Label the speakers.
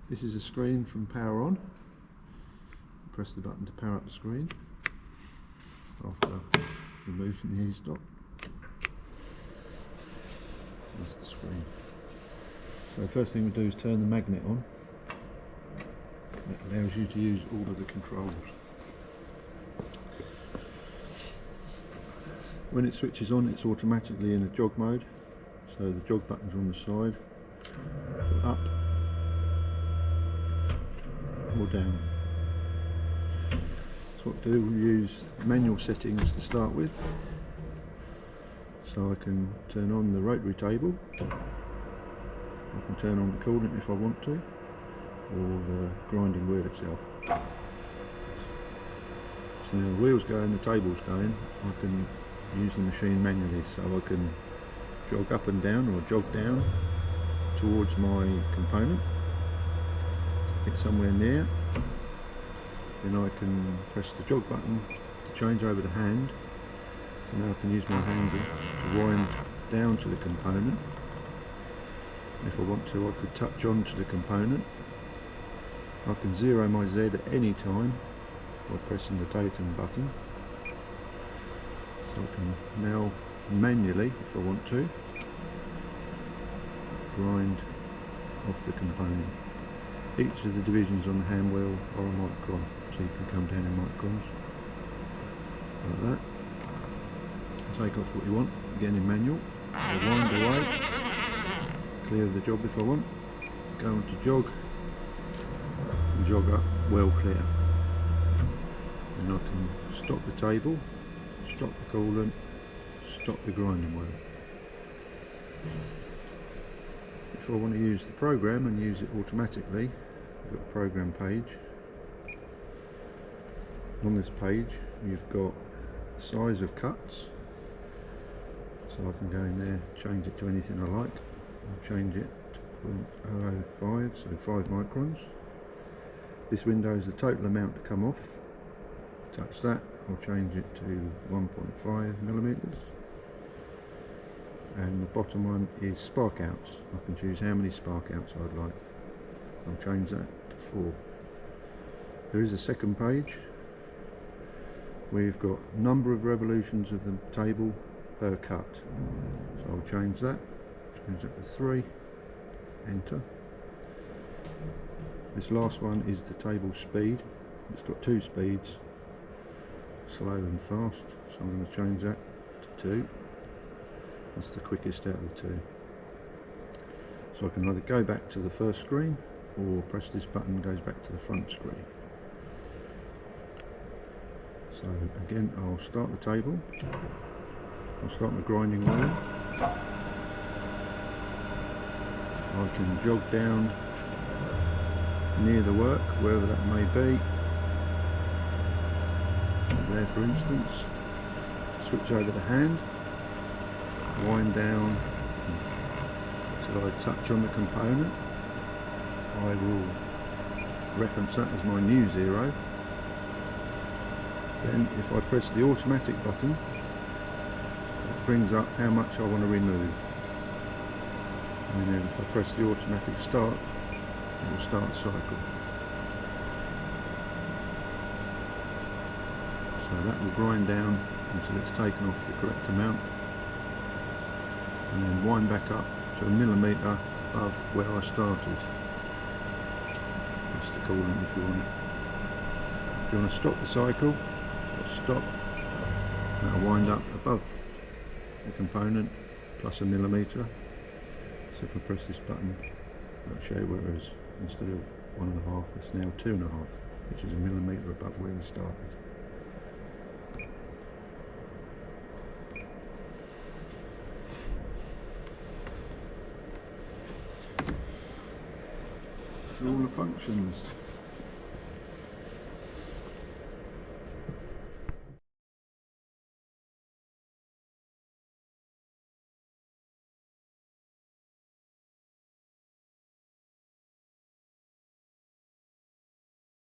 Speaker 1: This is a screen from power on. Press the button to power up the screen after removing the e-stop. That's the screen. So the first thing we do is turn the magnet on. That allows you to use all of the controls. When it switches on, it's automatically in a jog mode. So the jog button's on the side, up or down. So what to do, we'll use manual settings to start with. So I can turn on the rotary table, I can turn on the coolant if I want to, or the grinding wheel itself. So now the wheel's going, the table's going, I can use the machine manually, so I can jog up and down or jog down towards my component, get somewhere near, then I can press the jog button to change over to hand. So now I can use my handle to wind down to the component. If I want to, I could touch on to the component. I can zero my Z at any time by pressing the datum button. So I can now manually, if I want to, grind off the component. Each of the divisions on the hand wheel are a micron, so you can come down in microns like that. Take off what you want, again in manual. I'll wind away, clear of the job if I want, go on to jog, and jog up well clear. And I can stop the table, stop the coolant, stop the grinding wheel. If I want to use the program and use it automatically, I've got a program page. On this page you've got size of cuts, so I can go in there, change it to anything I like. I'll change it to 0.005, so 5 microns. This window is the total amount to come off. Touch that, I'll change it to 1.5 millimeters. And the bottom one is spark outs. I can choose how many spark outs I'd like. I'll change that to 4. There is a second page. We've got number of revolutions of the table per cut. So I'll change that to 3, enter. This last one is the table speed. It's got 2 speeds, slow and fast, so I'm going to change that to 2. That's the quickest out of the 2. So I can either go back to the first screen or press this button goes back to the front screen. So again, I'll start the table, I'll start my grinding wheel, I can jog down near the work, wherever that may be, there for instance, switch over to hand, wind down until I touch on the component. I will reference that as my new 0. Then if I press the automatic button, it brings up how much I want to remove. And then if I press the automatic start, it will start the cycle. So that will grind down until it's taken off the correct amount, and then wind back up to a millimetre above where I started. That's the coolant if you want it. If you want to stop the cycle, stop, and I'll wind up above the component plus a millimetre. So if I press this button, I'll show you where it is. Instead of 1.5, it's now 2.5, which is a millimetre above where we started. So all the functions.